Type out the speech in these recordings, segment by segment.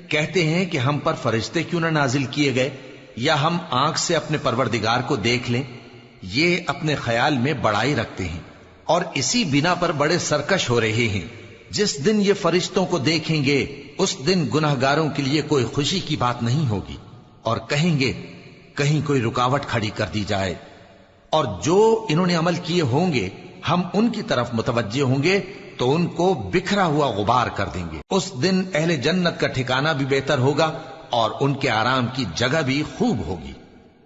کہتے ہیں کہ ہم پر فرشتے کیوں نہ نازل کیے گئے یا ہم آنکھ سے اپنے پروردگار کو دیکھ لیں. یہ اپنے خیال میں بڑائی رکھتے ہیں اور اسی بنا پر بڑے سرکش ہو رہے ہیں. جس دن یہ فرشتوں کو دیکھیں گے اس دن گناہگاروں کے لیے کوئی خوشی کی بات نہیں ہوگی اور کہیں گے کہیں کوئی رکاوٹ کھڑی کر دی جائے. اور جو انہوں نے عمل کیے ہوں گے ہم ان کی طرف متوجہ ہوں گے تو ان کو بکھرا ہوا غبار کر دیں گے. اس دن اہل جنت کا ٹھکانہ بھی بہتر ہوگا اور ان کے آرام کی جگہ بھی خوب ہوگی.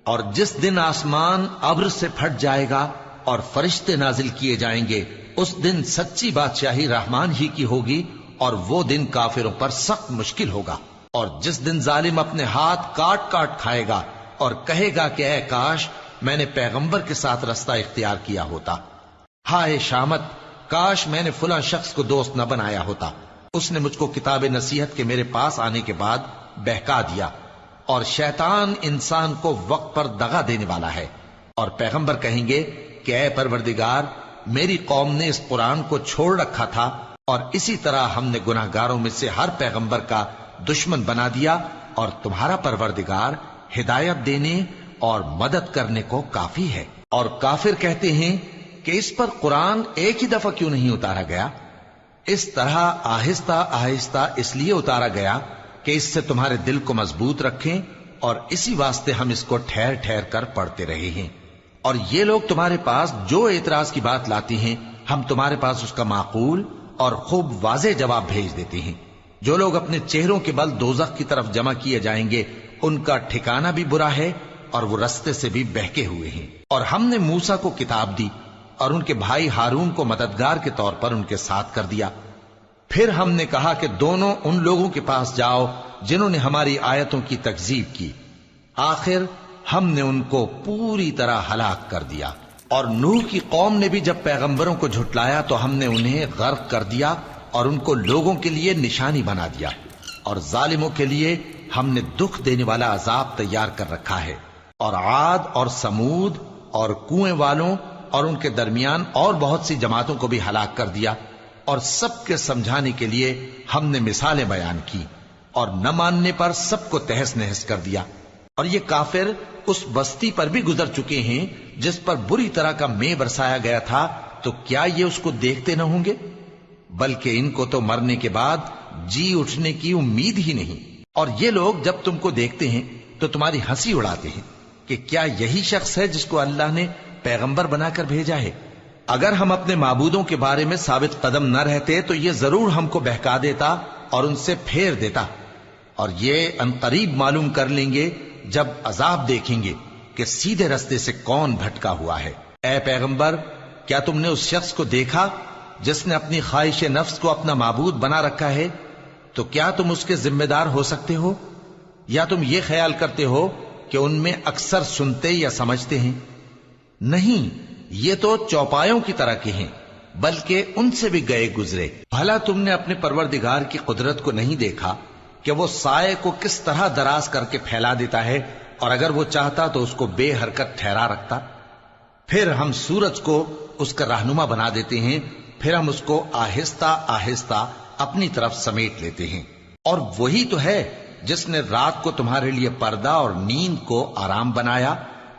اور جس دن آسمان ابر سے پھٹ جائے گا اور فرشتے نازل کیے جائیں گے اس دن سچی بادشاہی رحمان ہی کی ہوگی اور وہ دن کافروں پر سخت مشکل ہوگا. اور جس دن ظالم اپنے ہاتھ کاٹ کاٹ کھائے گا اور کہے گا کہ اے کاش میں نے پیغمبر کے ساتھ رستہ اختیار کیا ہوتا. ہائے شامت، کاش میں نے فلاں شخص کو دوست نہ بنایا ہوتا. اس نے مجھ کو کتاب نصیحت کے میرے پاس آنے کے بعد بہکا دیا. اور شیطان انسان کو وقت پر دغا دینے والا ہے. اور پیغمبر کہیں گے کہ اے پروردگار، میری قوم نے اس قرآن کو چھوڑ رکھا تھا اور اسی طرح ہم نے گناہگاروں میں سے ہر پیغمبر کا دشمن بنا دیا اور تمہارا پروردگار ہدایت دینے اور مدد کرنے کو کافی ہے. اور کافر کہتے ہیں کہ اس پر قرآن ایک ہی دفعہ کیوں نہیں اتارا گیا؟ اس طرح آہستہ آہستہ اس لیے اتارا گیا کہ اس سے تمہارے دل کو مضبوط رکھیں اور اسی واسطے ہم اس کو ٹھہر ٹھہر کر پڑھتے رہے ہیں. اور یہ لوگ تمہارے پاس جو اعتراض کی بات لاتی ہیں ہم تمہارے پاس اس کا معقول اور خوب واضح جواب بھیج دیتے ہیں. جو لوگ اپنے چہروں کے بل دوزخ کی طرف جمع کیے جائیں گے ان کا ٹھکانہ بھی برا ہے اور وہ رستے سے بھی بہکے ہوئے ہیں. اور ہم نے موسیٰ کو کتاب دی اور ان کے بھائی ہارون کو مددگار کے طور پر ان کے ساتھ کر دیا. پھر ہم نے کہا کہ دونوں ان لوگوں کے پاس جاؤ جنہوں نے ہماری آیتوں کی تکذیب کی. آخر ہم نے ان کو پوری طرح ہلاک کر دیا. اور نوح کی قوم نے بھی جب پیغمبروں کو جھٹلایا تو ہم نے انہیں غرق کر دیا اور ان کو لوگوں کے لیے نشانی بنا دیا. اور ظالموں کے لیے ہم نے دکھ دینے والا عذاب تیار کر رکھا ہے. اور عاد اور سمود اور کنویں والوں اور ان کے درمیان اور بہت سی جماعتوں کو بھی ہلاک کر دیا. اور سب کے سمجھانے کے لیے ہم نے مثالیں بیان کی اور نہ ماننے پر سب کو تہس نہس کر دیا. اور یہ کافر اس بستی پر بھی گزر چکے ہیں جس پر بری طرح کا مے برسایا گیا تھا، تو کیا یہ اس کو دیکھتے نہ ہوں گے؟ بلکہ ان کو تو مرنے کے بعد جی اٹھنے کی امید ہی نہیں. اور یہ لوگ جب تم کو دیکھتے ہیں تو تمہاری ہنسی اڑاتے ہیں کہ کیا یہی شخص ہے جس کو اللہ نے پیغمبر بنا کر بھیجا ہے؟ اگر ہم اپنے معبودوں کے بارے میں ثابت قدم نہ رہتے تو یہ ضرور ہم کو بہکا دیتا اور ان سے پھیر دیتا. اور یہ عنقریب معلوم کر لیں گے جب عذاب دیکھیں گے کہ سیدھے رستے سے کون بھٹکا ہوا ہے. اے پیغمبر، کیا تم نے اس شخص کو دیکھا جس نے اپنی خواہش نفس کو اپنا معبود بنا رکھا ہے؟ تو کیا تم اس کے ذمہ دار ہو سکتے ہو؟ یا تم یہ خیال کرتے ہو کہ ان میں اکثر سنتے یا سمجھتے ہیں؟ نہیں، یہ تو چوپایوں کی طرح کے ہیں، بلکہ ان سے بھی گئے گزرے. بھلا تم نے اپنے پروردگار کی قدرت کو نہیں دیکھا کہ وہ سائے کو کس طرح دراز کر کے پھیلا دیتا ہے اور اگر وہ چاہتا تو اس کو بے حرکت ٹھہرا رکھتا؟ پھر ہم سورج کو اس کا رہنما بنا دیتے ہیں، پھر ہم اس کو آہستہ آہستہ اپنی طرف سمیٹ لیتے ہیں. اور وہی تو ہے جس نے رات کو تمہارے لیے پردہ اور نیند کو آرام بنایا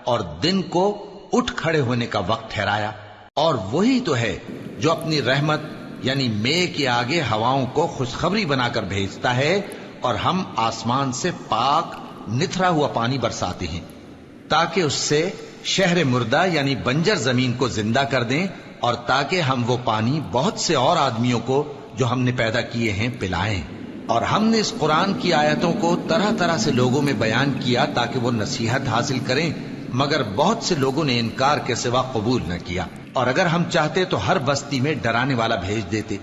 اور دن کو اٹھ کھڑے ہونے کا وقت ٹھہرایا. اور وہی تو ہے جو اپنی رحمت یعنی مے کے آگے ہواؤں کو خوشخبری بنا کر بھیجتا ہے اور ہم آسمان سے پاک نتھرا ہوا پانی برساتے ہیں تاکہ اس سے شہر مردہ یعنی بنجر زمین کو زندہ کر دیں اور تاکہ ہم وہ پانی بہت سے اور آدمیوں کو جو ہم نے پیدا کیے ہیں پلائیں. اور ہم نے اس قرآن کی آیتوں کو طرح طرح سے لوگوں میں بیان کیا تاکہ وہ نصیحت حاصل کریں، مگر بہت سے لوگوں نے انکار کے سوا قبول نہ کیا. اور اگر ہم چاہتے تو ہر بستی میں ڈرانے والا بھیج دیتے.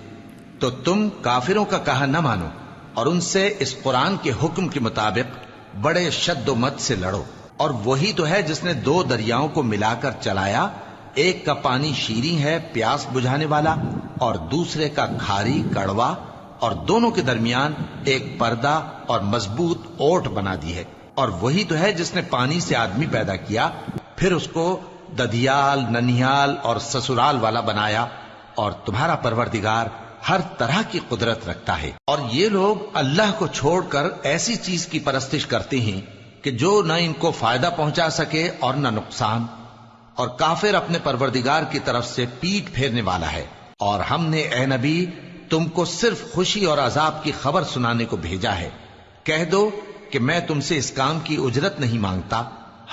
تو تم کافروں کا کہا نہ مانو اور ان سے اس قرآن کے حکم کے مطابق بڑے شد و مت سے لڑو. اور وہی تو ہے جس نے دو دریاؤں کو ملا کر چلایا، ایک کا پانی شیریں ہے پیاس بجھانے والا اور دوسرے کا کھاری کڑوا، اور دونوں کے درمیان ایک پردہ اور مضبوط اوٹ بنا دی ہے. اور وہی تو ہے جس نے پانی سے آدمی پیدا کیا، پھر اس کو ددیال، ننیال اور سسرال والا بنایا. اور تمہارا پروردگار ہر طرح کی قدرت رکھتا ہے۔ اور یہ لوگ اللہ کو چھوڑ کر ایسی چیز کی پرستش کرتے ہیں کہ جو نہ ان کو فائدہ پہنچا سکے اور نہ نقصان، اور کافر اپنے پروردگار کی طرف سے پیٹ پھیرنے والا ہے۔ اور ہم نے اے نبی تم کو صرف خوشی اور عذاب کی خبر سنانے کو بھیجا ہے۔ کہہ دو کہ میں تم سے اس کام کی اجرت نہیں مانگتا،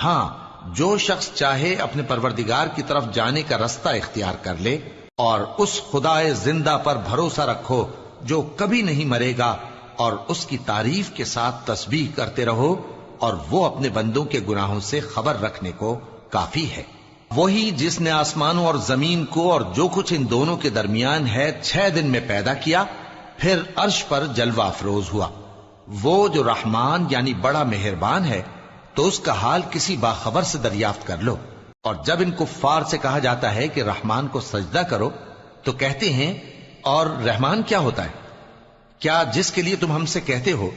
ہاں جو شخص چاہے اپنے پروردگار کی طرف جانے کا رستہ اختیار کر لے، اور اس خدائے زندہ پر بھروسہ رکھو جو کبھی نہیں مرے گا، اور اس کی تعریف کے ساتھ تسبیح کرتے رہو، اور وہ اپنے بندوں کے گناہوں سے خبر رکھنے کو کافی ہے۔ وہی جس نے آسمانوں اور زمین کو اور جو کچھ ان دونوں کے درمیان ہے 6 دن میں پیدا کیا، پھر عرش پر جلوہ افروز ہوا۔ وہ جو رحمان یعنی بڑا مہربان ہے، تو اس کا حال کسی باخبر سے دریافت کر لو۔ اور جب ان کفار سے کہا جاتا ہے کہ رحمان کو سجدہ کرو تو کہتے ہیں اور رحمان کیا ہوتا ہے؟ کیا جس کے لیے تم ہم سے کہتے ہو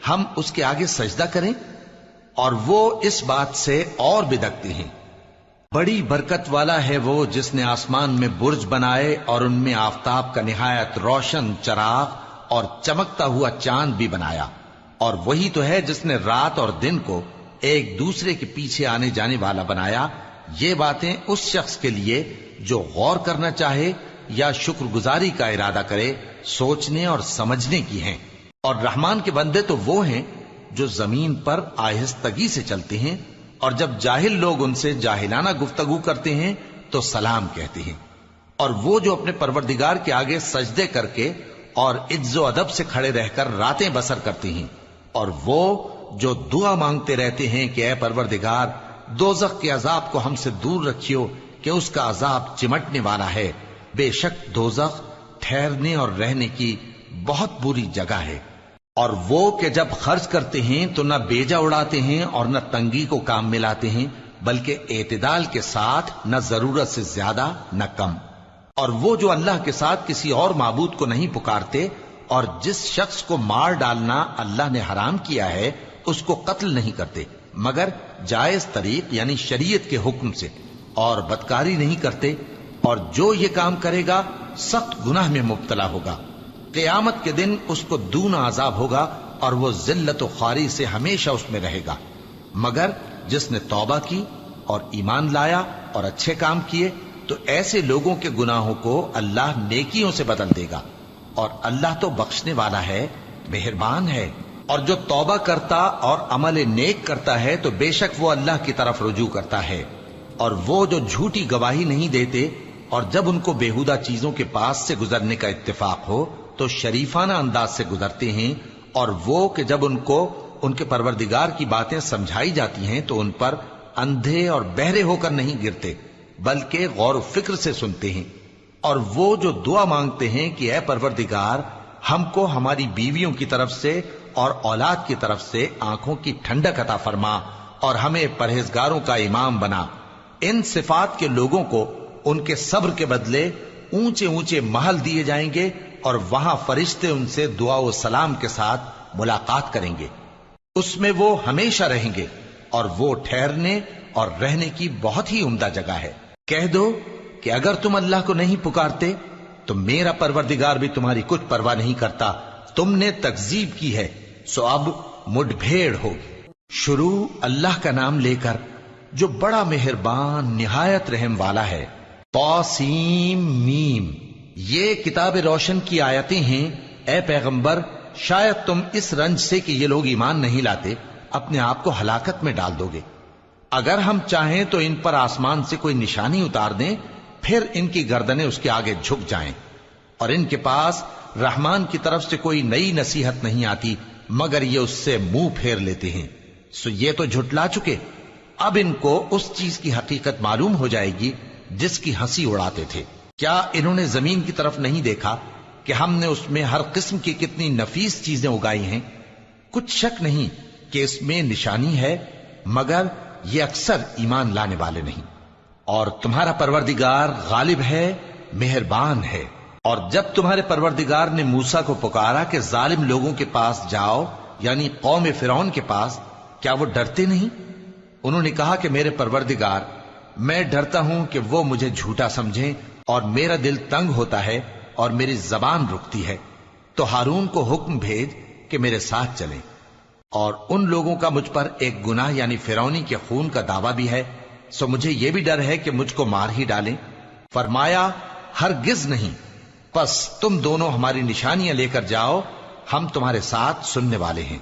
ہم اس کے آگے سجدہ کریں؟ اور وہ اس بات سے اور بدکتے ہیں۔ بڑی برکت والا ہے وہ جس نے آسمان میں برج بنائے اور ان میں آفتاب کا نہایت روشن چراغ اور چمکتا ہوا چاند بھی بنایا۔ اور وہی تو ہے جس نے رات اور دن کو ایک دوسرے کے پیچھے آنے جانے والا بنایا۔ یہ باتیں اس شخص کے لیے جو غور کرنا چاہے یا شکر گزاری کا ارادہ کرے سوچنے اور سمجھنے کی ہیں۔ اور رحمان کے بندے تو وہ ہیں جو زمین پر آہستگی سے چلتے ہیں، اور جب جاہل لوگ ان سے جاہلانہ گفتگو کرتے ہیں تو سلام کہتے ہیں۔ اور وہ جو اپنے پروردگار کے آگے سجدے کر کے اور عز و ادب سے کھڑے رہ کر راتیں بسر کرتے ہیں، اور وہ جو دعا مانگتے رہتے ہیں کہ اے پروردگار دوزخ کے عذاب کو ہم سے دور رکھیو کہ اس کا عذاب چمٹنے والا ہے۔ بے شک دوزخ ٹھہرنے اور رہنے کی بہت بری جگہ ہے۔ اور وہ کہ جب خرچ کرتے ہیں تو نہ بیجا اڑاتے ہیں اور نہ تنگی کو کام میں لاتے ہیں، بلکہ اعتدال کے ساتھ، نہ ضرورت سے زیادہ نہ کم۔ اور وہ جو اللہ کے ساتھ کسی اور معبود کو نہیں پکارتے، اور جس شخص کو مار ڈالنا اللہ نے حرام کیا ہے اس کو قتل نہیں کرتے مگر جائز طریق یعنی شریعت کے حکم سے، اور بدکاری نہیں کرتے، اور جو یہ کام کرے گا سخت گناہ میں مبتلا ہوگا۔ قیامت کے دن اس کو دونا عذاب ہوگا اور وہ ذلت و خواری سے ہمیشہ اس میں رہے گا، مگر جس نے توبہ کی اور ایمان لایا اور اچھے کام کیے تو ایسے لوگوں کے گناہوں کو اللہ نیکیوں سے بدل دے گا، اور اللہ تو بخشنے والا ہے، مہربان ہے۔ اور جو توبہ کرتا اور عمل نیک کرتا ہے تو بے شک وہ اللہ کی طرف رجوع کرتا ہے۔ اور وہ جو جھوٹی گواہی نہیں دیتے اور جب ان کو بیہودہ چیزوں کے پاس سے گزرنے کا اتفاق ہو تو شریفانہ انداز سے گزرتے ہیں، اور وہ کہ جب ان کو ان کے پروردگار کی باتیں سمجھائی جاتی ہیں تو ان پر اندھے اور بہرے ہو کر نہیں گرتے بلکہ غور و فکر سے سنتے ہیں۔ اور وہ جو دعا مانگتے ہیں کہ اے پروردگار ہم کو ہماری بیویوں کی طرف سے اور اولاد کی طرف سے آنکھوں کی ٹھنڈک عطا فرما اور ہمیں پرہیزگاروں کا امام بنا، ان صفات کے لوگوں کو ان کے صبر کے بدلے اونچے اونچے محل دیے جائیں گے، اور وہاں فرشتے ان سے دعا و سلام کے ساتھ ملاقات کریں گے، اس میں وہ ہمیشہ رہیں گے، اور وہ ٹھہرنے اور رہنے کی بہت ہی عمدہ جگہ ہے۔ کہہ دو کہ اگر تم اللہ کو نہیں پکارتے تو میرا پروردگار بھی تمہاری کچھ پرواہ نہیں کرتا، تم نے تکذیب کی ہے سو اب مڈ بھیڑ ہوگی۔ شروع اللہ کا نام لے کر جو بڑا مہربان نہایت رحم والا ہے۔ طاسیم میم، یہ کتاب روشن کی آیتیں ہیں۔ اے پیغمبر شاید تم اس رنج سے کہ یہ لوگ ایمان نہیں لاتے اپنے آپ کو ہلاکت میں ڈال دو گے۔ اگر ہم چاہیں تو ان پر آسمان سے کوئی نشانی اتار دیں، پھر ان کی گردنیں اس کے آگے جھک جائیں، اور ان کے پاس رحمان کی طرف سے کوئی نئی نصیحت نہیں آتی مگر یہ اس سے منہ پھیر لیتے ہیں، سو یہ تو جھٹلا چکے۔ اب ان کو اس چیز کی حقیقت معلوم ہو جائے گی جس کی ہنسی اڑاتے تھے۔ کیا انہوں نے زمین کی طرف نہیں دیکھا کہ ہم نے اس میں ہر قسم کی کتنی نفیس چیزیں اگائی ہیں؟ کچھ شک نہیں کہ اس میں نشانی ہے، مگر یہ اکثر ایمان لانے والے نہیں۔ اور تمہارا پروردگار غالب ہے، مہربان ہے۔ اور جب تمہارے پروردگار نے موسیٰ کو پکارا کہ ظالم لوگوں کے پاس جاؤ، یعنی قوم فرعون کے پاس، کیا وہ ڈرتے نہیں؟ انہوں نے کہا کہ میرے پروردگار، میں ڈرتا ہوں کہ وہ مجھے جھوٹا سمجھیں، اور میرا دل تنگ ہوتا ہے اور میری زبان رکتی ہے، تو ہارون کو حکم بھیج کہ میرے ساتھ چلیں۔ اور ان لوگوں کا مجھ پر ایک گناہ یعنی فرعونی کے خون کا دعویٰ بھی ہے، سو مجھے یہ بھی ڈر ہے کہ مجھ کو مار ہی ڈالیں۔ فرمایا ہرگز نہیں، پس تم دونوں ہماری نشانیاں لے کر جاؤ، ہم تمہارے ساتھ سننے والے ہیں۔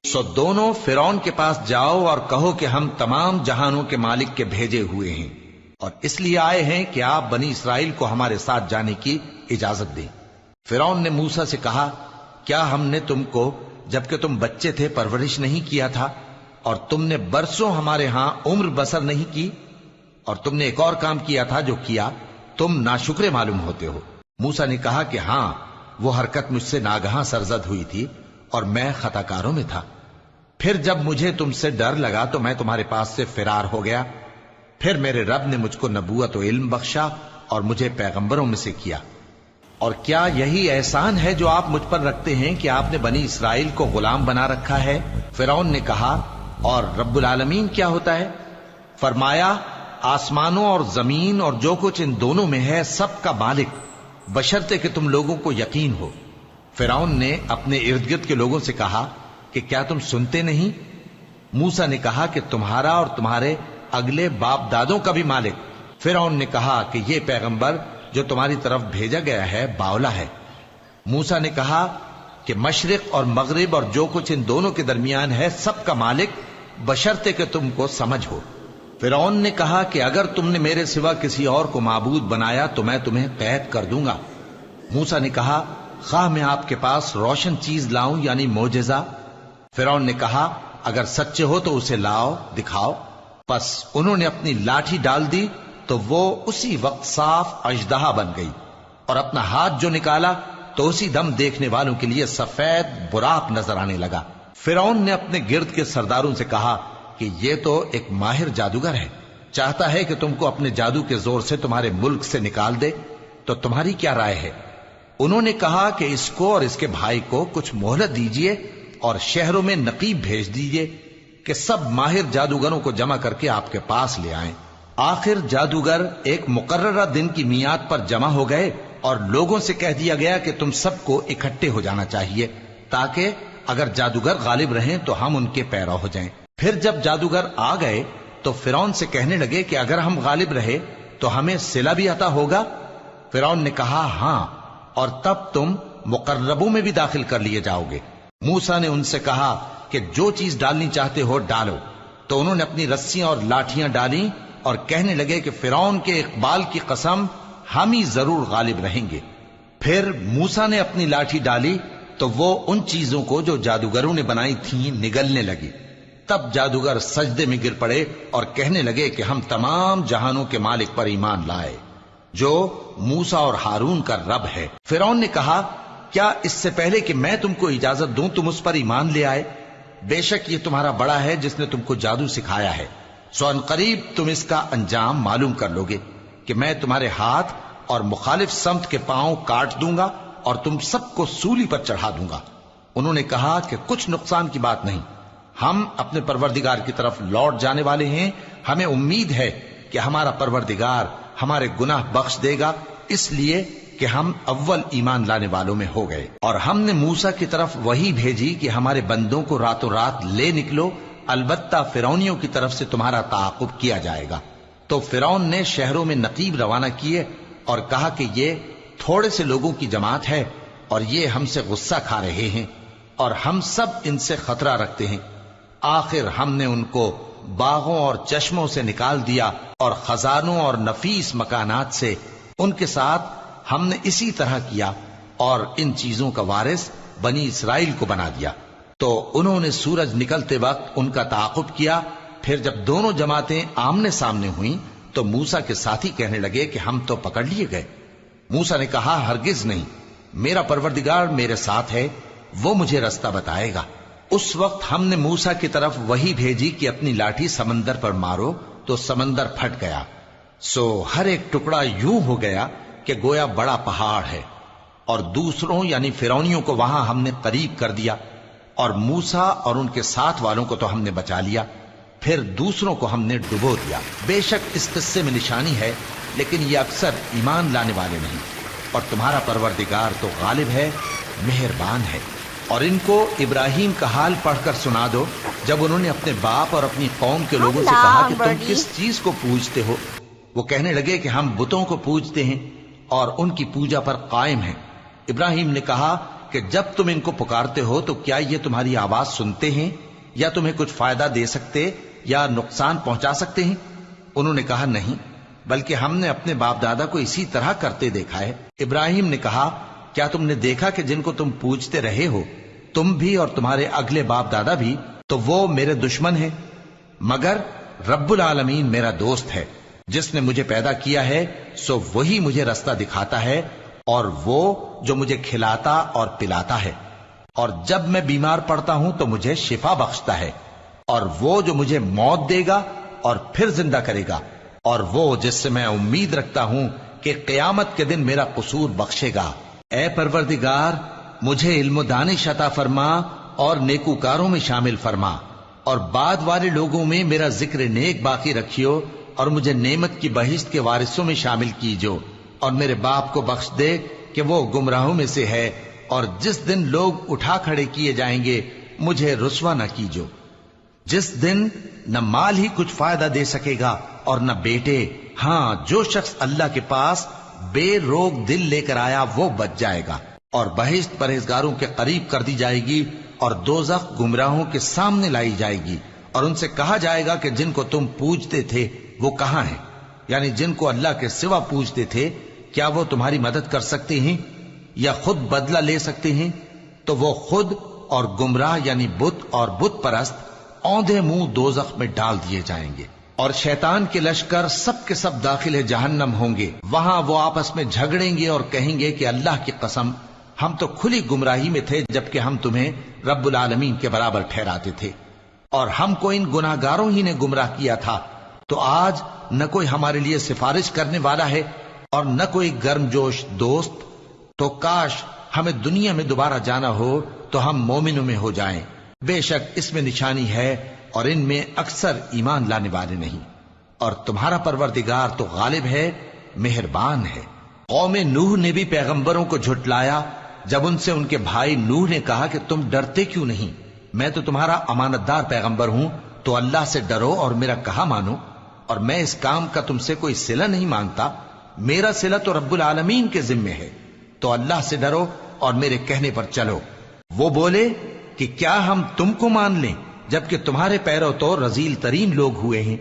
سو دونوں فرعون کے پاس جاؤ اور کہو کہ ہم تمام جہانوں کے مالک کے بھیجے ہوئے ہیں، اور اس لیے آئے ہیں کہ آپ بنی اسرائیل کو ہمارے ساتھ جانے کی اجازت دیں۔ فرعون نے موسیٰ سے کہا، کیا ہم نے تم کو جبکہ تم بچے تھے پرورش نہیں کیا تھا، اور تم نے برسوں ہمارے ہاں عمر بسر نہیں کی؟ اور تم نے ایک اور کام کیا تھا جو کیا، تم ناشکرے معلوم ہوتے ہو۔ موسیٰ نے کہا کہ ہاں، وہ حرکت مجھ سے ناگہاں سرزد ہوئی تھی اور میں خطا کاروں میں تھا۔ پھر جب مجھے تم سے ڈر لگا تو میں تمہارے پاس سے فرار ہو گیا۔ پھر میرے رب نے مجھ کو نبوت و علم بخشا اور مجھے پیغمبروں میں سے کیا۔ اور کیا یہی احسان ہے جو آپ مجھ پر رکھتے ہیں کہ آپ نے بنی اسرائیل کو غلام بنا رکھا ہے؟ فرعون نے کہا، اور رب العالمین کیا ہوتا ہے؟ فرمایا، آسمانوں اور زمین اور جو کچھ ان دونوں میں ہے سب کا مالک، بشرطے کہ تم لوگوں کو یقین ہو۔ فرعون نے اپنے ارد گرد کے لوگوں سے کہا کہ کیا تم سنتے نہیں؟ موسیٰ نے کہا کہ تمہارا اور تمہارے اگلے باپ دادوں کا بھی مالک۔ فرعون نے کہا کہ یہ پیغمبر جو تمہاری طرف بھیجا گیا ہے باولا ہے۔ موسیٰ نے کہا کہ مشرق اور مغرب اور جو کچھ ان دونوں کے درمیان ہے سب کا مالک، بشرطے کہ تم کو سمجھ ہو۔ فرعون نے کہا کہ اگر تم نے میرے سوا کسی اور کو معبود بنایا تو میں تمہیں قید کر دوں گا۔ موسیٰ نے کہا، خواہ میں آپ کے پاس روشن چیز لاؤں یعنی معجزہ؟ فرعون نے کہا، اگر سچے ہو تو اسے لاؤ، دکھاؤ۔ پس انہوں نے اپنی لاٹھی ڈال دی تو وہ اسی وقت صاف اژدہا بن گئی، اور اپنا ہاتھ جو نکالا تو اسی دم دیکھنے والوں کے لیے سفید براق نظر آنے لگا۔ فرعون نے اپنے گرد کے سرداروں سے کہا کہ یہ تو ایک ماہر جادوگر ہے، چاہتا ہے کہ تم کو اپنے جادو کے زور سے تمہارے ملک سے نکال دے، تو تمہاری کیا رائے ہے؟ انہوں نے کہا کہ اس کو اور اس کے بھائی کو کچھ مہلت دیجیے اور شہروں میں نقیب بھیج دیجیے کہ سب ماہر جادوگروں کو جمع کر کے آپ کے پاس لے آئیں۔ آخر جادوگر ایک مقررہ دن کی میعاد پر جمع ہو گئے اور لوگوں سے کہہ دیا گیا کہ تم سب کو اکٹھے ہو جانا چاہیے، تاکہ اگر جادوگر غالب رہیں تو ہم ان کے پیرو ہو جائیں۔ پھر جب جادوگر آ گئے تو فرعون سے کہنے لگے کہ اگر ہم غالب رہے تو ہمیں صلہ بھی عطا ہوگا؟ فرعون نے کہا، ہاں، اور تب تم مقربوں میں بھی داخل کر لیے جاؤ گے۔ موسیٰ نے ان سے کہا کہ جو چیز ڈالنی چاہتے ہو ڈالو، تو انہوں نے اپنی رسیاں اور لاٹھیاں ڈالیں اور کہنے لگے کہ فرعون کے اقبال کی قسم، ہم ہی ضرور غالب رہیں گے۔ پھر موسیٰ نے اپنی لاٹھی ڈالی تو وہ ان چیزوں کو جو جادوگروں نے بنائی تھیں نگلنے لگی۔ تب جادوگر سجدے میں گر پڑے اور کہنے لگے کہ ہم تمام جہانوں کے مالک پر ایمان لائے، جو موسیٰ اور ہارون کا رب ہے۔ فرعون نے کہا، کیا اس سے پہلے کہ میں تم کو اجازت دوں تم اس پر ایمان لے آئے؟ بے شک یہ تمہارا بڑا ہے جس نے تم کو جادو سکھایا ہے، سو ان قریب تم اس کا انجام معلوم کر لو گے کہ میں تمہارے ہاتھ اور مخالف سمت کے پاؤں کاٹ دوں گا اور تم سب کو سولی پر چڑھا دوں گا۔ انہوں نے کہا کہ کچھ نقصان کی بات نہیں، ہم اپنے پروردگار کی طرف لوٹ جانے والے ہیں، ہمیں امید ہے کہ ہمارا پروردگار ہمارے گناہ بخش دے گا، اس لیے کہ ہم اول ایمان لانے والوں میں ہو گئے۔ اور ہم نے موسیٰ کی طرف وحی بھیجی کہ ہمارے بندوں کو راتوں رات لے نکلو، البتہ فرعونیوں کی طرف سے تمہارا تعاقب کیا جائے گا۔ تو فرعون نے شہروں میں نقیب روانہ کیے اور کہا کہ یہ تھوڑے سے لوگوں کی جماعت ہے اور یہ ہم سے غصہ کھا رہے ہیں اور ہم سب ان سے خطرہ رکھتے ہیں۔ آخر ہم نے ان کو باغوں اور چشموں سے نکال دیا اور خزانوں اور نفیس مکانات سے، ان کے ساتھ ہم نے اسی طرح کیا اور ان چیزوں کا وارث بنی اسرائیل کو بنا دیا۔ تو انہوں نے سورج نکلتے وقت ان کا تعاقب کیا۔ پھر جب دونوں جماعتیں آمنے سامنے ہوئیں تو موسیٰ کے ساتھی کہنے لگے کہ ہم تو پکڑ لیے گئے۔ موسیٰ نے کہا، ہرگز نہیں، میرا پروردگار میرے ساتھ ہے، وہ مجھے رستہ بتائے گا۔ اس وقت ہم نے موسیٰ کی طرف وحی بھیجی کہ اپنی لاٹھی سمندر پر مارو، تو سمندر پھٹ گیا، سو ہر ایک ٹکڑا یوں ہو گیا کہ گویا بڑا پہاڑ ہے، اور دوسروں یعنی فرعونیوں کو وہاں ہم نے قریب کر دیا، اور موسیٰ اور ان کے ساتھ والوں کو تو ہم نے بچا لیا، پھر دوسروں کو ہم نے ڈبو دیا۔ بے شک اس قصے میں نشانی ہے، لیکن یہ اکثر ایمان لانے والے نہیں۔ اور تمہارا پروردگار تو غالب ہے، مہربان ہے۔ اور ان کو ابراہیم کا حال پڑھ کر سنا دو جب انہوں نے اپنے باپ اور اپنی قوم کے لوگوں سے کہا کہ تم کس چیز کو پوجتے ہو؟ وہ کہنے لگے کہ ہم بتوں کو پوجتے ہیں اور ان کی پوجا پر قائم ہیں۔ ابراہیم نے کہا کہ جب تم ان کو پکارتے ہو تو کیا یہ تمہاری آواز سنتے ہیں یا تمہیں کچھ فائدہ دے سکتے یا نقصان پہنچا سکتے ہیں؟ انہوں نے کہا نہیں، بلکہ ہم نے اپنے باپ دادا کو اسی طرح کرتے دیکھا ہے۔ ابراہیم نے کہا کیا تم نے دیکھا کہ جن کو تم پوجتے رہے ہو تم بھی اور تمہارے اگلے باپ دادا بھی، تو وہ میرے دشمن ہیں، مگر رب العالمین میرا دوست ہے۔ جس نے مجھے پیدا کیا ہے سو وہی مجھے رستہ دکھاتا ہے، اور وہ جو مجھے کھلاتا اور پلاتا ہے، اور جب میں بیمار پڑتا ہوں تو مجھے شفا بخشتا ہے، اور وہ جو مجھے موت دے گا اور پھر زندہ کرے گا، اور وہ جس سے میں امید رکھتا ہوں کہ قیامت کے دن میرا قصور بخشے گا۔ اے پروردگار، مجھے علم و دانش عطا فرما اور نیکوکاروں میں شامل فرما، اور بعد والے لوگوں میں میرا ذکر نیک باقی رکھیو، اور مجھے نعمت کی بہشت کے وارثوں میں شامل کیجو، اور میرے باپ کو بخش دے کہ وہ گمراہوں میں سے ہے، اور جس دن لوگ اٹھا کھڑے کیے جائیں گے مجھے رسوا نہ کیجو، جس دن نہ مال ہی کچھ فائدہ دے سکے گا اور نہ بیٹے۔ ہاں، جو شخص اللہ کے پاس بے روک دل لے کر آیا وہ بچ جائے گا، اور بہشت پرہیزگاروں کے قریب کر دی جائے گی، اور دوزخ گمراہوں کے سامنے لائی جائے گی، اور ان سے کہا جائے گا کہ جن کو تم پوجتے تھے وہ کہاں ہیں؟ یعنی جن کو اللہ کے سوا پوجتے تھے، کیا وہ تمہاری مدد کر سکتے ہیں یا خود بدلہ لے سکتے ہیں؟ تو وہ خود اور گمراہ یعنی بت اور بت پرست اوندھے منہ دوزخ میں ڈال دیے جائیں گے، اور شیطان کے لشکر سب کے سب داخل جہنم ہوں گے۔ وہاں وہ آپس میں جھگڑیں گے اور کہیں گے کہ اللہ کی قسم، ہم تو کھلی گمراہی میں تھے جبکہ ہم تمہیں رب العالمین کے برابر ٹھہراتے تھے، اور ہم کو ان گناہ گاروں ہی نے گمراہ کیا تھا۔ تو آج نہ کوئی ہمارے لیے سفارش کرنے والا ہے اور نہ کوئی گرم جوش دوست، تو کاش ہمیں دنیا میں دوبارہ جانا ہو تو ہم مومنوں میں ہو جائیں۔ بے شک اس میں نشانی ہے اور ان میں اکثر ایمان لانے والے نہیں، اور تمہارا پروردگار تو غالب ہے، مہربان ہے۔ قوم نوح نے بھی پیغمبروں کو جھٹلایا جب ان سے ان کے بھائی نوح نے کہا کہ تم ڈرتے کیوں نہیں؟ میں تو تمہارا امانت دار پیغمبر ہوں، تو اللہ سے ڈرو اور میرا کہا مانو، اور میں اس کام کا تم سے کوئی صلہ نہیں مانگتا، میرا صلہ تو رب العالمین کے ذمے ہے، تو اللہ سے ڈرو اور میرے کہنے پر چلو۔ وہ بولے کہ کیا ہم تم کو مان لیں جبکہ تمہارے پیرو تو رذیل ترین لوگ ہوئے ہیں؟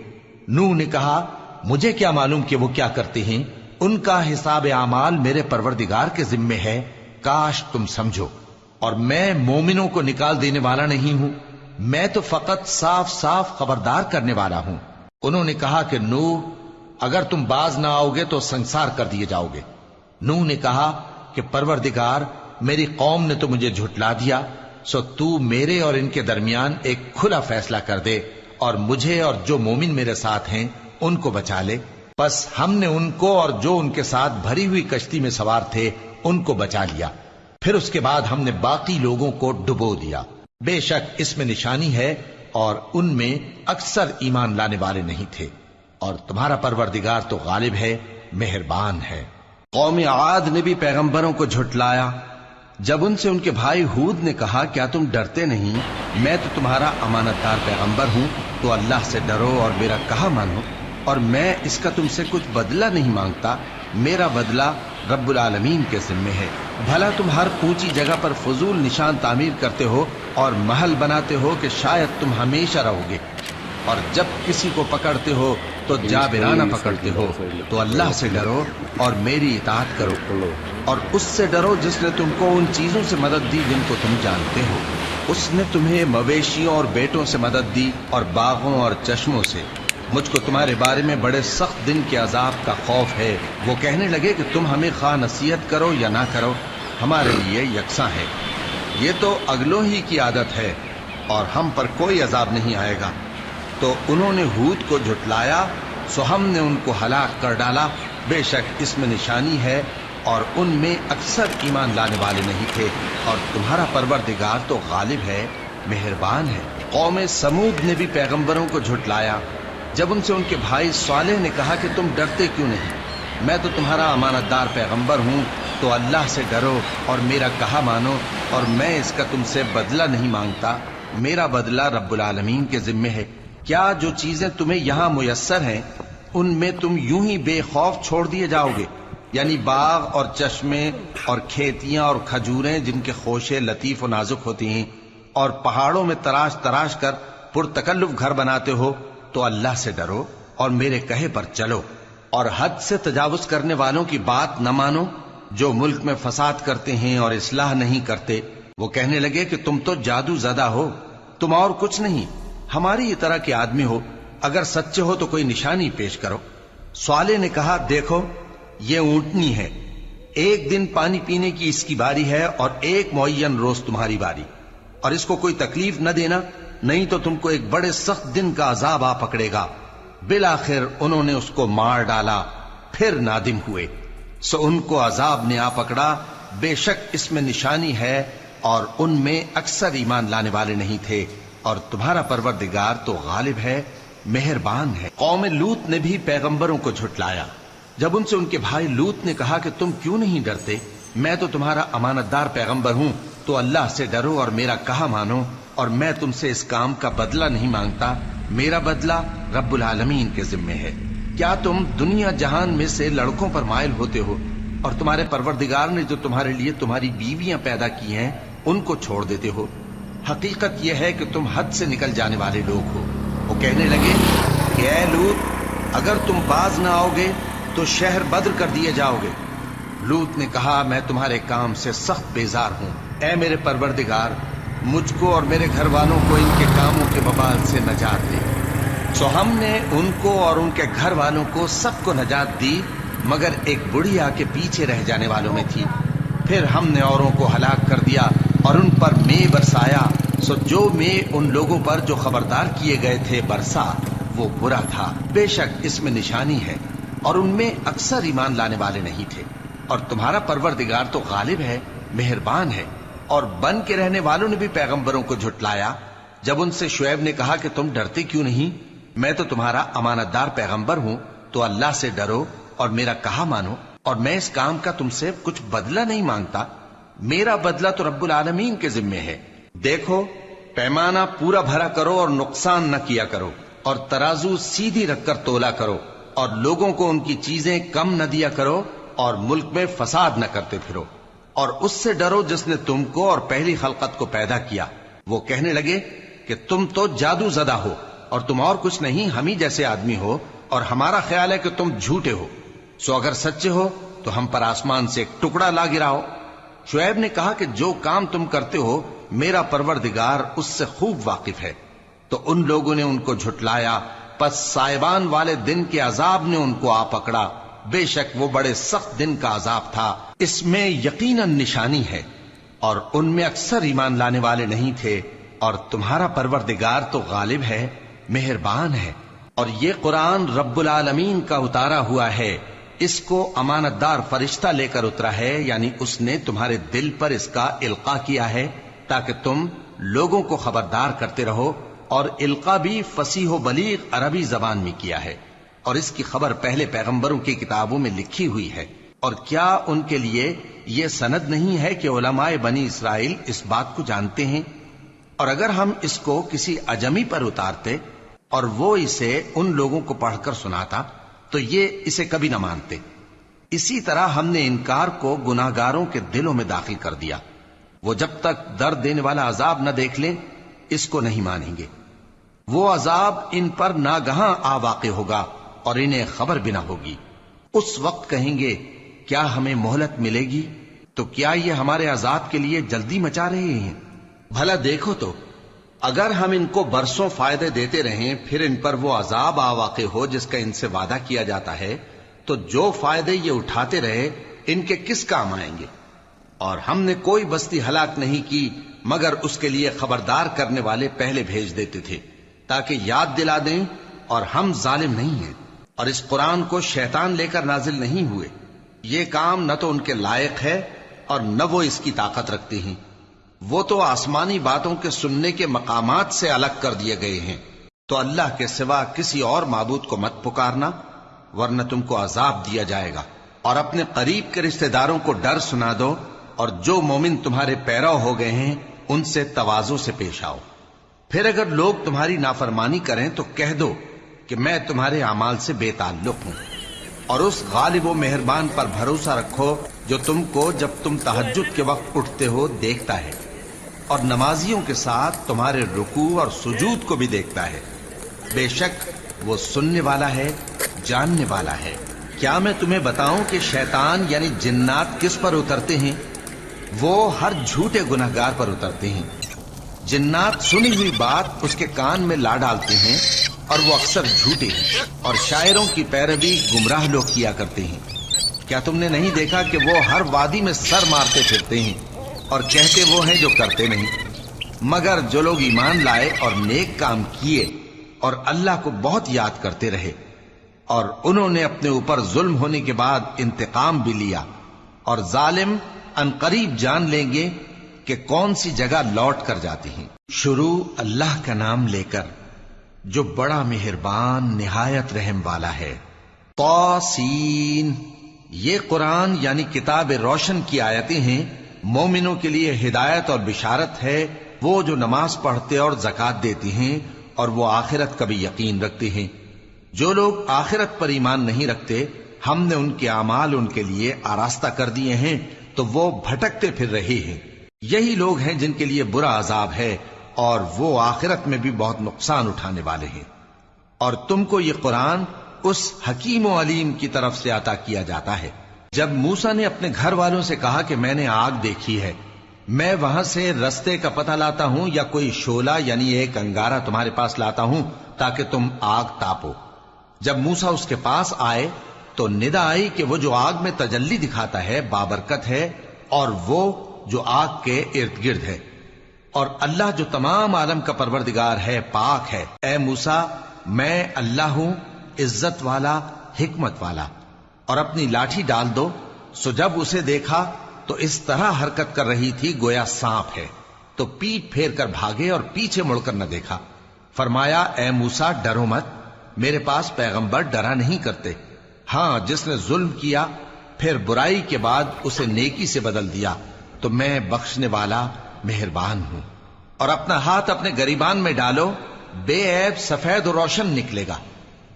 نوح نے کہا مجھے کیا معلوم کہ وہ کیا کرتے ہیں، ان کا حساب اعمال میرے پروردگار کے ذمے ہے، کاش تم سمجھو۔ اور میں مومنوں کو نکال دینے والا نہیں ہوں، میں تو فقط صاف صاف خبردار کرنے والا ہوں۔ انہوں نے کہا کہ نوح، اگر تم باز نہ آؤ گے تو سنسار کر دیے جاؤ گے۔ نوح نے کہا کہ پروردگار، میری قوم نے تو مجھے جھٹلا دیا، سو تو میرے اور ان کے درمیان ایک کھلا فیصلہ کر دے، اور مجھے اور جو مومن میرے ساتھ ہیں ان کو بچا لے۔ پس ہم نے ان کو اور جو ان کے ساتھ بھری ہوئی کشتی میں سوار تھے ان کو بچا لیا، پھر اس کے بعد ہم نے باقی لوگوں کو ڈبو دیا۔ بے شک اس میں نشانی ہے اور ان میں اکثر ایمان لانے والے نہیں تھے، اور تمہارا پروردگار تو غالب ہے، مہربان ہے۔ قوم عاد نے بھی پیغمبروں کو جھٹلایا جب ان سے ان کے بھائی ہود نے کہا کیا تم ڈرتے نہیں؟ میں تو تمہارا امانت دار پیغمبر ہوں، تو اللہ سے ڈرو اور میرا کہا مانو، اور میں اس کا تم سے کچھ بدلہ نہیں مانگتا، میرا بدلہ رب العالمین کے ذمے ہے۔ بھلا تم ہر اونچی جگہ پر فضول نشان تعمیر کرتے ہو اور محل بناتے ہو کہ شاید تم ہمیشہ رہو گے، اور جب کسی کو پکڑتے ہو تو جابرانہ پکڑتے ہو، تو اللہ سے ڈرو اور میری اطاعت کرو، اور اس سے ڈرو جس نے تم کو ان چیزوں سے مدد دی جن کو تم جانتے ہو۔ اس نے تمہیں مویشیوں اور بیٹوں سے مدد دی اور باغوں اور چشموں سے۔ مجھ کو تمہارے بارے میں بڑے سخت دن کے عذاب کا خوف ہے۔ وہ کہنے لگے کہ تم ہمیں خواہ نصیحت کرو یا نہ کرو، ہمارے لیے یکساں ہے، یہ تو اگلوں ہی کی عادت ہے اور ہم پر کوئی عذاب نہیں آئے گا۔ تو انہوں نے ہود کو جھٹلایا، سو ہم نے ان کو ہلاک کر ڈالا۔ بے شک اس میں نشانی ہے اور ان میں اکثر ایمان لانے والے نہیں تھے، اور تمہارا پروردگار تو غالب ہے، مہربان ہے۔ قوم سمود نے بھی پیغمبروں کو جھٹلایا جب ان سے ان کے بھائی صالح نے کہا کہ تم ڈرتے کیوں نہیں؟ میں تو تمہارا امانت دار پیغمبر ہوں، تو اللہ سے ڈرو اور میرا کہا مانو، اور میں اس کا تم سے بدلہ نہیں مانگتا، میرا بدلہ رب العالمین کے ذمے ہے۔ کیا جو چیزیں تمہیں یہاں میسر ہیں ان میں تم یوں ہی بے خوف چھوڑ دیے جاؤ گے؟ یعنی باغ اور چشمے اور کھیتیاں اور کھجوریں جن کے خوشے لطیف و نازک ہوتی ہیں، اور پہاڑوں میں تراش تراش کر پرتکلف گھر بناتے ہو، تو اللہ سے ڈرو اور میرے کہے پر چلو، اور حد سے تجاوز کرنے والوں کی بات نہ مانو جو ملک میں فساد کرتے ہیں اور اصلاح نہیں کرتے۔ وہ کہنے لگے کہ تم تو جادو زدہ ہو، تم اور کچھ نہیں، ہماری ہی طرح کے آدمی ہو، اگر سچے ہو تو کوئی نشانی پیش کرو۔ صالح نے کہا دیکھو یہ اونٹنی ہے، ایک دن پانی پینے کی اس کی باری ہے اور ایک معین روز تمہاری باری، اور اس کو کوئی تکلیف نہ دینا، نہیں تو تم کو ایک بڑے سخت دن کا عذاب آ پکڑے گا۔ بالآخر انہوں نے اس کو مار ڈالا، پھر نادم ہوئے، سو ان کو عذاب نے آ پکڑا، بے شک اس میں نشانی ہے اور ان میں اکثر ایمان لانے والے نہیں تھے، اور تمہارا پروردگار تو غالب ہے، مہربان ہے۔ قوم لوط نے بھی پیغمبروں کو جھٹلایا۔ جب ان سے ان کے بھائی لوط نے کہا کہ تم کیوں نہیں ڈرتے، میں تو تمہارا امانت دار پیغمبر ہوں، تو اللہ سے ڈرو اور میرا کہا مانو، اور میں تم سے اس کام کا بدلہ نہیں مانگتا، میرا بدلہ رب العالمین کے ذمے ہے۔ کیا تم دنیا جہان میں سے لڑکوں پر مائل ہوتے ہو، اور تمہارے پروردگار نے جو تمہارے لیے تمہاری بیویاں پیدا کی ہیں ان کو چھوڑ دیتے ہو؟ حقیقت یہ ہے کہ تم حد سے نکل جانے والے لوگ ہو۔ وہ کہنے لگے کہ اے لوط، اگر تم باز نہ آؤ گے تو شہر بدر کر دیے جاؤ گے۔ لوط نے کہا میں تمہارے کام سے سخت بیزار ہوں، اے میرے پروردگار مجھ کو اور میرے گھر والوں کو ان کے کاموں کے وبال سے نجات دے۔ سو ہم نے ان کو اور ان کے گھر والوں کو سب کو نجات دی، مگر ایک بڑھیا کے پیچھے رہ جانے والوں میں تھی۔ پھر ہم نے اوروں کو ہلاک کر دیا اور ان پر مے برسایا، سو جو مے ان لوگوں پر جو خبردار کیے گئے تھے برسا وہ برا تھا۔ بے شک اس میں نشانی ہے، اور ان میں اکثر ایمان لانے والے نہیں تھے، اور تمہارا پروردگار تو غالب ہے، مہربان ہے۔ اور بن کے رہنے والوں نے بھی پیغمبروں کو جھٹلایا۔ جب ان سے شعیب نے کہا کہ تم ڈرتے کیوں نہیں، میں تو تمہارا امانت دار پیغمبر ہوں، تو اللہ سے ڈرو اور میرا کہا مانو، اور میں اس کام کا تم سے کچھ بدلہ نہیں مانگتا، میرا بدلہ تو رب العالمین کے ذمے ہے۔ دیکھو پیمانہ پورا بھرا کرو اور نقصان نہ کیا کرو، اور ترازو سیدھی رکھ کر تولا کرو، اور لوگوں کو ان کی چیزیں کم نہ دیا کرو، اور ملک میں فساد نہ کرتے پھرو، اور اس سے ڈرو جس نے تم کو اور پہلی خلقت کو پیدا کیا۔ وہ کہنے لگے کہ تم تو جادو زدہ ہو، اور تم اور کچھ نہیں، ہم ہی جیسے آدمی ہو، اور ہمارا خیال ہے کہ تم جھوٹے ہو، سو اگر سچے ہو تو ہم پر آسمان سے ایک ٹکڑا لا گراؤ۔ شعیب نے کہا کہ جو کام تم کرتے ہو میرا پروردگار اس سے خوب واقف ہے۔ تو ان لوگوں نے ان کو جھٹلایا، پس سائبان والے دن کے عذاب نے ان کو آ پکڑا، بے شک وہ بڑے سخت دن کا عذاب تھا، اس میں یقیناً نشانی ہے، اور ان میں اکثر ایمان لانے والے نہیں تھے، اور تمہارا پروردگار تو غالب ہے، مہربان ہے۔ اور یہ قرآن رب العالمین کا اتارا ہوا ہے، اس کو امانت دار فرشتہ لے کر اترا ہے، یعنی اس نے تمہارے دل پر اس کا القاء کیا ہے تاکہ تم لوگوں کو خبردار کرتے رہو، اور القاء بھی فصیح و بلیغ عربی زبان میں کیا ہے، اور اس کی خبر پہلے پیغمبروں کی کتابوں میں لکھی ہوئی ہے۔ اور کیا ان کے لیے یہ سند نہیں ہے کہ علماء بنی اسرائیل اس بات کو جانتے ہیں؟ اور اگر ہم اس کو کسی اجمی پر اتارتے اور وہ اسے ان لوگوں کو پڑھ کر سناتا تو یہ اسے کبھی نہ مانتے۔ اسی طرح ہم نے انکار کو گناہگاروں کے دلوں میں داخل کر دیا، وہ جب تک درد دینے والا عذاب نہ دیکھ لیں اس کو نہیں مانیں گے۔ وہ عذاب ان پر ناگہاں آ واقع ہوگا اور انہیں خبر بھی نہ ہوگی۔ اس وقت کہیں گے کیا ہمیں مہلت ملے گی؟ تو کیا یہ ہمارے عذاب کے لیے جلدی مچا رہے ہیں؟ بھلا دیکھو تو اگر ہم ان کو برسوں فائدے دیتے رہیں پھر ان پر وہ عذاب آ واقع ہو جس کا ان سے وعدہ کیا جاتا ہے، تو جو فائدے یہ اٹھاتے رہے ان کے کس کام آئیں گے؟ اور ہم نے کوئی بستی ہلاک نہیں کی مگر اس کے لیے خبردار کرنے والے پہلے بھیج دیتے تھے تاکہ یاد دلا دیں، اور ہم ظالم نہیں ہیں۔ اور اس قرآن کو شیطان لے کر نازل نہیں ہوئے، یہ کام نہ تو ان کے لائق ہے اور نہ وہ اس کی طاقت رکھتے ہیں، وہ تو آسمانی باتوں کے سننے کے مقامات سے الگ کر دیے گئے ہیں۔ تو اللہ کے سوا کسی اور معبود کو مت پکارنا ورنہ تم کو عذاب دیا جائے گا۔ اور اپنے قریب کے رشتہ داروں کو ڈر سنا دو، اور جو مومن تمہارے پیرو ہو گئے ہیں ان سے تواضع سے پیش آؤ۔ پھر اگر لوگ تمہاری نافرمانی کریں تو کہہ دو کہ میں تمہارے اعمال سے بے تعلق ہوں، اور اس غالب و مہربان پر بھروسہ رکھو جو تم کو جب تم تہجد کے وقت اٹھتے ہو دیکھتا ہے، اور نمازیوں کے ساتھ تمہارے رکوع اور سجود کو بھی دیکھتا ہے۔ بے شک وہ سننے والا ہے، جاننے والا ہے۔ کیا میں تمہیں بتاؤں کہ شیطان یعنی جنات کس پر اترتے ہیں؟ وہ ہر جھوٹے گنہگار پر اترتے ہیں۔ جنات سنی ہوئی بات اس کے کان میں لا ڈالتے ہیں، اور وہ اکثر جھوٹے ہیں، اور شاعروں کی پیروی گمراہ لوگ کیا کرتے ہیں۔ کیا تم نے نہیں دیکھا کہ وہ ہر وادی میں سر مارتے پھرتے ہیں، اور کہتے وہ ہیں جو کرتے نہیں؟ مگر جو لوگ ایمان لائے اور نیک کام کیے اور اللہ کو بہت یاد کرتے رہے، اور انہوں نے اپنے اوپر ظلم ہونے کے بعد انتقام بھی لیا، اور ظالم عنقریب جان لیں گے کہ کون سی جگہ لوٹ کر جاتی ہیں۔ شروع اللہ کا نام لے کر جو بڑا مہربان نہایت رحم والا ہے۔ طاسین، یہ قرآن یعنی کتاب روشن کی آیتیں ہیں، مومنوں کے لیے ہدایت اور بشارت ہے، وہ جو نماز پڑھتے اور زکوٰۃ دیتی ہیں اور وہ آخرت کا بھی یقین رکھتے ہیں۔ جو لوگ آخرت پر ایمان نہیں رکھتے، ہم نے ان کے اعمال ان کے لیے آراستہ کر دیے ہیں تو وہ بھٹکتے پھر رہے ہیں۔ یہی لوگ ہیں جن کے لیے برا عذاب ہے، اور وہ آخرت میں بھی بہت نقصان اٹھانے والے ہیں۔ اور تم کو یہ قرآن اس حکیم و علیم کی طرف سے عطا کیا جاتا ہے۔ جب موسیٰ نے اپنے گھر والوں سے کہا کہ میں نے آگ دیکھی ہے، میں وہاں سے رستے کا پتہ لاتا ہوں یا کوئی شعلہ یعنی ایک انگارہ تمہارے پاس لاتا ہوں تاکہ تم آگ تاپو۔ جب موسیٰ اس کے پاس آئے تو ندا آئی کہ وہ جو آگ میں تجلی دکھاتا ہے بابرکت ہے، اور وہ جو آگ کے ارد گرد ہے، اور اللہ جو تمام عالم کا پروردگار ہے پاک ہے۔ اے موسیٰ، میں اللہ ہوں، عزت والا، حکمت والا، اور اپنی لاٹھی ڈال دو۔ سو جب اسے دیکھا تو اس طرح حرکت کر رہی تھی گویا سانپ ہے، تو پیٹ پھیر کر بھاگے اور پیچھے مڑ کر نہ دیکھا۔ فرمایا اے موسیٰ ڈرو مت، میرے پاس پیغمبر ڈرا نہیں کرتے۔ ہاں، جس نے ظلم کیا پھر برائی کے بعد اسے نیکی سے بدل دیا تو میں بخشنے والا مہربان ہوں۔ اور اپنا ہاتھ اپنے گریبان میں ڈالو، بے عیب سفید و روشن نکلے گا۔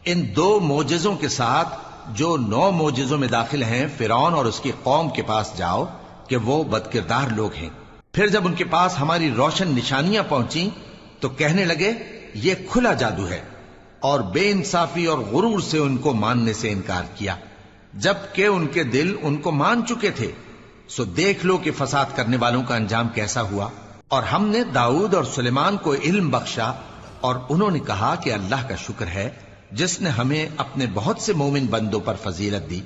ان 2 معجزوں کے ساتھ جو 9 معجزوں میں داخل ہیں فرعون اور اس کی قوم کے پاس جاؤ کہ وہ بدکردار لوگ ہیں۔ پھر جب ان کے پاس ہماری روشن نشانیاں پہنچیں تو کہنے لگے یہ کھلا جادو ہے، اور بے انصافی اور غرور سے ان کو ماننے سے انکار کیا، جبکہ ان کے دل ان کو مان چکے تھے۔ سو دیکھ لو کہ فساد کرنے والوں کا انجام کیسا ہوا۔ اور ہم نے داؤد اور سلیمان کو علم بخشا، اور انہوں نے کہا کہ اللہ کا شکر ہے جس نے ہمیں اپنے بہت سے مومن بندوں پر فضیلت دی۔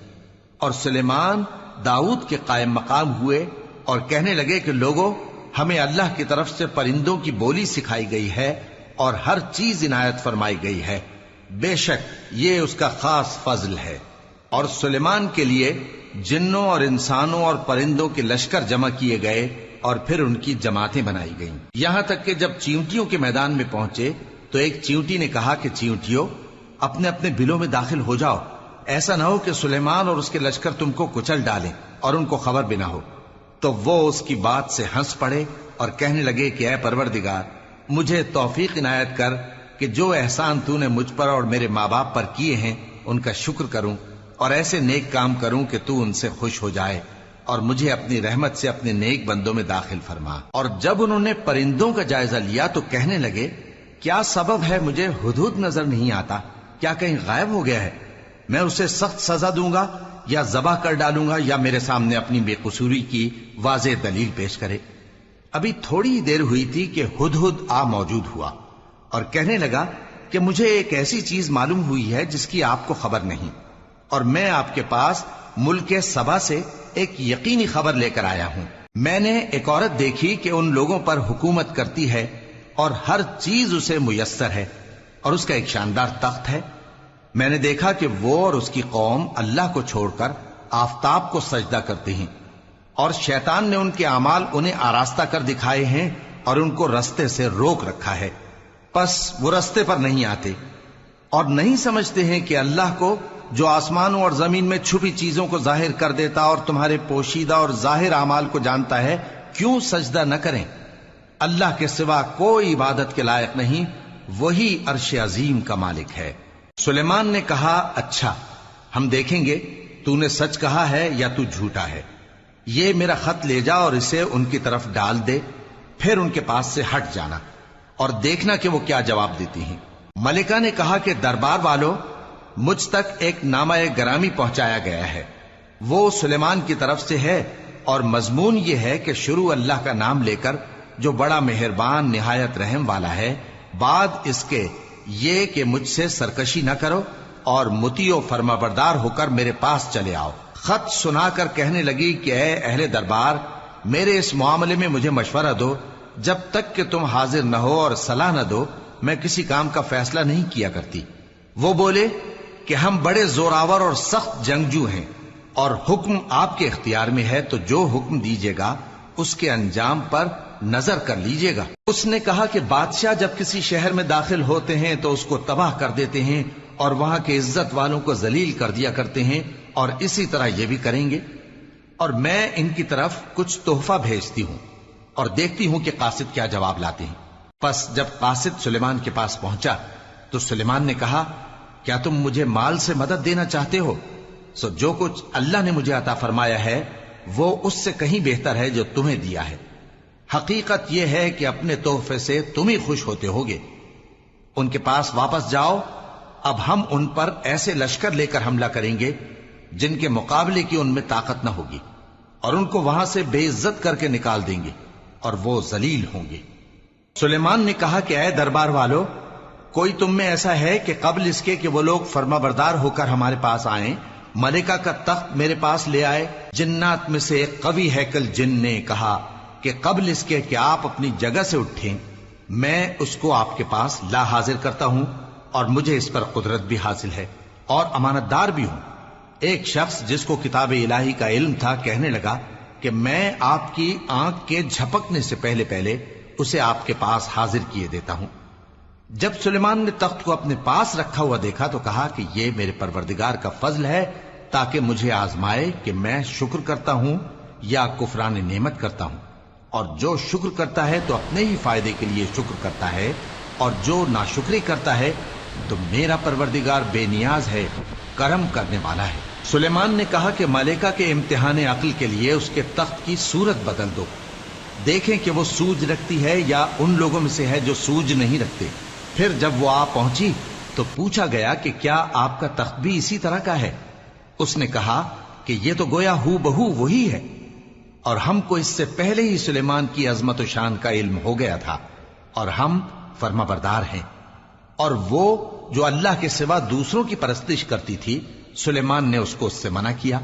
اور سلیمان داؤد کے قائم مقام ہوئے اور کہنے لگے کہ لوگوں، ہمیں اللہ کی طرف سے پرندوں کی بولی سکھائی گئی ہے اور ہر چیز عنایت فرمائی گئی ہے، بے شک یہ اس کا خاص فضل ہے۔ اور سلیمان کے لیے جنوں اور انسانوں اور پرندوں کے لشکر جمع کیے گئے، اور پھر ان کی جماعتیں بنائی گئیں، یہاں تک کہ جب چیونٹیوں کے میدان میں پہنچے تو ایک چیونٹی نے کہا کہ چیونٹیوں، اپنے اپنے بلوں میں داخل ہو جاؤ، ایسا نہ ہو کہ سلیمان اور اس کے لشکر تم کو کچل ڈالیں اور ان کو خبر بھی نہ ہو۔ تو وہ اس کی بات سے ہنس پڑے اور کہنے لگے کہ اے پروردگار، مجھے توفیق عنایت کر کہ جو احسان تو نے مجھ پر اور میرے ماں باپ پر کیے ہیں ان کا شکر کروں، اور ایسے نیک کام کروں کہ تو ان سے خوش ہو جائے، اور مجھے اپنی رحمت سے اپنے نیک بندوں میں داخل فرما۔ اور جب انہوں نے پرندوں کا جائزہ لیا تو کہنے لگے کیا سبب ہے مجھے ہدہد نظر نہیں آتا؟ کیا کہیں غائب ہو گیا ہے؟ میں اسے سخت سزا دوں گا یا ذبح کر ڈالوں گا، یا میرے سامنے اپنی بے قصوری کی واضح دلیل پیش کرے۔ ابھی تھوڑی دیر ہوئی تھی کہ ہدہد آ موجود ہوا اور کہنے لگا کہ مجھے ایک ایسی چیز معلوم ہوئی ہے جس کی آپ کو خبر نہیں، اور میں آپ کے پاس ملک سبا سے ایک یقینی خبر لے کر آیا ہوں۔ میں نے ایک عورت دیکھی کہ ان لوگوں پر حکومت کرتی ہے اور ہر چیز اسے میسر ہے، اور اس کا ایک شاندار تخت ہے۔ میں نے دیکھا کہ وہ اور اس کی قوم اللہ کو چھوڑ کر آفتاب کو سجدہ کرتے ہیں، اور شیطان نے ان کے اعمال انہیں آراستہ کر دکھائے ہیں اور ان کو رستے سے روک رکھا ہے، پس وہ رستے پر نہیں آتے اور نہیں سمجھتے ہیں کہ اللہ کو جو آسمانوں اور زمین میں چھپی چیزوں کو ظاہر کر دیتا اور تمہارے پوشیدہ اور ظاہر اعمال کو جانتا ہے، کیوں سجدہ نہ کریں؟ اللہ کے سوا کوئی عبادت کے لائق نہیں، وہی عرش عظیم کا مالک ہے۔ سلیمان نے کہا، اچھا ہم دیکھیں گے تو نے سچ کہا ہے یا تو جھوٹا ہے۔ یہ میرا خط لے جا اور اسے ان کی طرف ڈال دے، پھر ان کے پاس سے ہٹ جانا اور دیکھنا کہ وہ کیا جواب دیتی ہیں۔ ملکہ نے کہا کہ دربار والو، مجھ تک ایک نامہ گرامی پہنچایا گیا ہے، وہ سلیمان کی طرف سے ہے، اور مضمون یہ ہے کہ شروع اللہ کا نام لے کر جو بڑا مہربان نہایت رحم والا ہے، بعد اس کے یہ کہ مجھ سے سرکشی نہ کرو اور مطیع و فرما بردار ہو کر میرے پاس چلے آؤ۔ خط سنا کر کہنے لگی کہ اے اہل دربار، میرے اس معاملے میں مجھے مشورہ دو، جب تک کہ تم حاضر نہ ہو اور صلاح نہ دو میں کسی کام کا فیصلہ نہیں کیا کرتی۔ وہ بولے کہ ہم بڑے زوراور اور سخت جنگجو ہیں، اور حکم آپ کے اختیار میں ہے، تو جو حکم دیجیے گا اس کے انجام پر نظر کر لیجیے گا۔ اس نے کہا کہ بادشاہ جب کسی شہر میں داخل ہوتے ہیں تو اس کو تباہ کر دیتے ہیں اور وہاں کے عزت والوں کو ذلیل کر دیا کرتے ہیں، اور اسی طرح یہ بھی کریں گے، اور میں ان کی طرف کچھ تحفہ بھیجتی ہوں اور دیکھتی ہوں کہ قاصد کیا جواب لاتے ہیں۔ پس جب قاصد سلیمان کے پاس پہنچا تو سلیمان نے کہا، کیا تم مجھے مال سے مدد دینا چاہتے ہو؟ سو جو کچھ اللہ نے مجھے عطا فرمایا ہے وہ اس سے کہیں بہتر ہے جو تمہیں دیا ہے۔ حقیقت یہ ہے کہ اپنے تحفے سے تم ہی خوش ہوتے ہوگے۔ ان کے پاس واپس جاؤ، اب ہم ان پر ایسے لشکر لے کر حملہ کریں گے جن کے مقابلے کی ان میں طاقت نہ ہوگی، اور ان کو وہاں سے بے عزت کر کے نکال دیں گے اور وہ ذلیل ہوں گے۔ سلیمان نے کہا کہ اے دربار والو، کوئی تم میں ایسا ہے کہ قبل اس کے کہ وہ لوگ فرما بردار ہو کر ہمارے پاس آئیں، ملکہ کا تخت میرے پاس لے آئے؟ جنات میں سے ایک قوی ہیکل جن نے کہا کہ قبل اس کے کہ آپ اپنی جگہ سے اٹھیں میں اس کو آپ کے پاس لا حاضر کرتا ہوں، اور مجھے اس پر قدرت بھی حاصل ہے اور امانت دار بھی ہوں۔ ایک شخص جس کو کتاب الہی کا علم تھا کہنے لگا کہ میں آپ کی آنکھ کے جھپکنے سے پہلے پہلے اسے آپ کے پاس حاضر کیے دیتا ہوں۔ جب سلیمان نے تخت کو اپنے پاس رکھا ہوا دیکھا تو کہا کہ یہ میرے پروردگار کا فضل ہے تاکہ مجھے آزمائے کہ میں شکر کرتا ہوں یا کفران نعمت کرتا ہوں، اور جو شکر کرتا ہے تو اپنے ہی فائدے کے لیے شکر کرتا ہے، اور جو ناشکری کرتا ہے تو میرا پروردگار بے نیاز ہے، کرم کرنے والا ہے۔ سلیمان نے کہا کہ ملکہ کے امتحان عقل کے لیے اس کے تخت کی صورت بدل دو، دیکھیں کہ وہ سوج رکھتی ہے یا ان لوگوں میں سے ہے جو سوج نہیں رکھتے۔ پھر جب وہ آ پہنچی تو پوچھا گیا کہ کیا آپ کا تخت بھی اسی طرح کا ہے؟ اس نے کہا کہ یہ تو گویا ہو بہو وہی ہے، اور ہم کو اس سے پہلے ہی سلیمان کی عظمت و شان کا علم ہو گیا تھا، اور ہم فرما بردار ہیں۔ اور وہ جو اللہ کے سوا دوسروں کی پرستش کرتی تھی، سلیمان نے اس کو اس سے منع کیا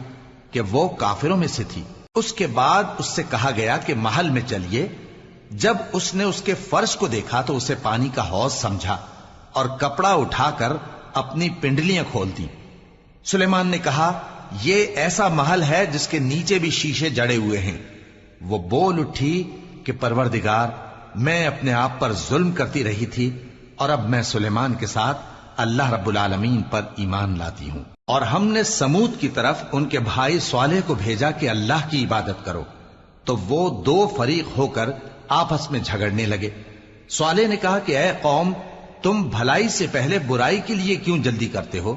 کہ وہ کافروں میں سے تھی۔ اس کے بعد اس سے کہا گیا کہ محل میں چلیے۔ جب اس نے اس کے فرش کو دیکھا تو اسے پانی کا حوض سمجھا اور کپڑا اٹھا کر اپنی پنڈلیاں کھول دی۔ سلیمان نے کہا، یہ ایسا محل ہے جس کے نیچے بھی شیشے جڑے ہوئے ہیں۔ وہ بول اٹھی کہ پروردگار، میں اپنے آپ پر ظلم کرتی رہی تھی، اور اب میں سلیمان کے ساتھ اللہ رب العالمین پر ایمان لاتی ہوں۔ اور ہم نے سمود کی طرف ان کے بھائی صالح کو بھیجا کہ اللہ کی عبادت کرو، تو وہ دو فریق ہو کر آپس میں جھگڑنے لگے۔ صالح نے کہا کہ اے قوم، تم بھلائی سے پہلے برائی کے لیے کیوں جلدی کرتے ہو،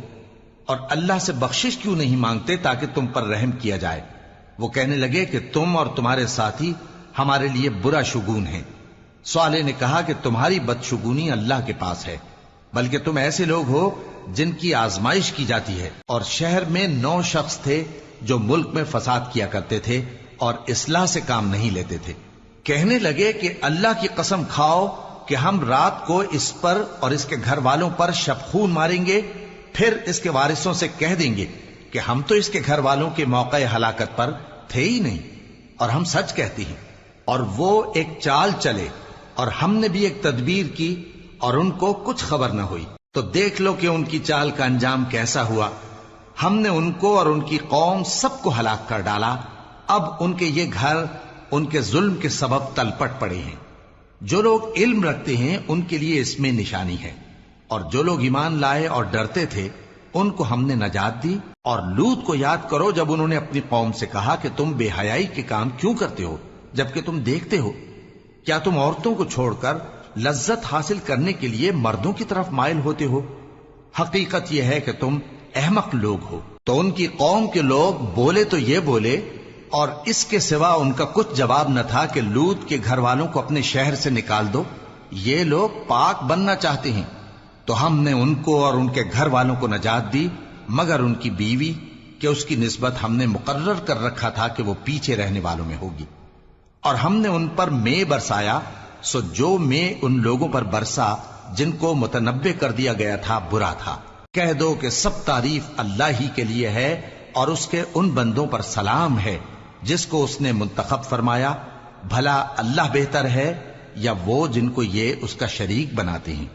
اور اللہ سے بخشش کیوں نہیں مانگتے تاکہ تم پر رحم کیا جائے؟ وہ کہنے لگے کہ تم اور تمہارے ساتھی ہمارے لیے برا شگون ہیں۔ صالح نے کہا کہ تمہاری بدشگونی اللہ کے پاس ہے، بلکہ تم ایسے لوگ ہو جن کی آزمائش کی جاتی ہے۔ اور شہر میں 9 شخص تھے جو ملک میں فساد کیا کرتے تھے اور اصلاح سے کام نہیں لیتے تھے۔ کہنے لگے کہ اللہ کی قسم کھاؤ کہ ہم رات کو اس پر اور اس کے گھر والوں پر شبخون ماریں گے، پھر اس کے وارثوں سے کہہ دیں گے کہ ہم تو اس کے گھر والوں کے موقع ہلاکت پر تھے ہی نہیں، اور ہم سچ کہتی ہیں۔ اور وہ ایک چال چلے، اور ہم نے بھی ایک تدبیر کی، اور ان کو کچھ خبر نہ ہوئی۔ تو دیکھ لو کہ ان کی چال کا انجام کیسا ہوا۔ ہم نے ان کو اور ان کی قوم سب کو ہلاک کر ڈالا۔ اب ان کے یہ گھر ان کے ظلم کے سبب تلپٹ پڑے ہیں۔ جو لوگ علم رکھتے ہیں ان کے لیے اس میں نشانی ہے، اور جو لوگ ایمان لائے اور ڈرتے تھے ان کو ہم نے نجات دی۔ اور لوط کو یاد کرو جب انہوں نے اپنی قوم سے کہا کہ تم بے حیائی کے کام کیوں کرتے ہو جبکہ تم دیکھتے ہو؟ کیا تم عورتوں کو چھوڑ کر لذت حاصل کرنے کے لیے مردوں کی طرف مائل ہوتے ہو؟ حقیقت یہ ہے کہ تم احمق لوگ ہو۔ تو ان کی قوم کے لوگ بولے تو یہ بولے، اور اس کے سوا ان کا کچھ جواب نہ تھا کہ لوط کے گھر والوں کو اپنے شہر سے نکال دو، یہ لوگ پاک بننا چاہتے ہیں۔ تو ہم نے ان کو اور ان کے گھر والوں کو نجات دی مگر ان کی بیوی کہ اس کی نسبت ہم نے مقرر کر رکھا تھا کہ وہ پیچھے رہنے والوں میں ہوگی۔ اور ہم نے ان پر مے برسایا، سو جو مے ان لوگوں پر برسا جن کو متنبع کر دیا گیا تھا برا تھا۔ کہہ دو کہ سب تعریف اللہ ہی کے لیے ہے اور اس کے ان بندوں پر سلام ہے جس کو اس نے منتخب فرمایا۔ بھلا اللہ بہتر ہے یا وہ جن کو یہ اس کا شریک بناتے ہیں؟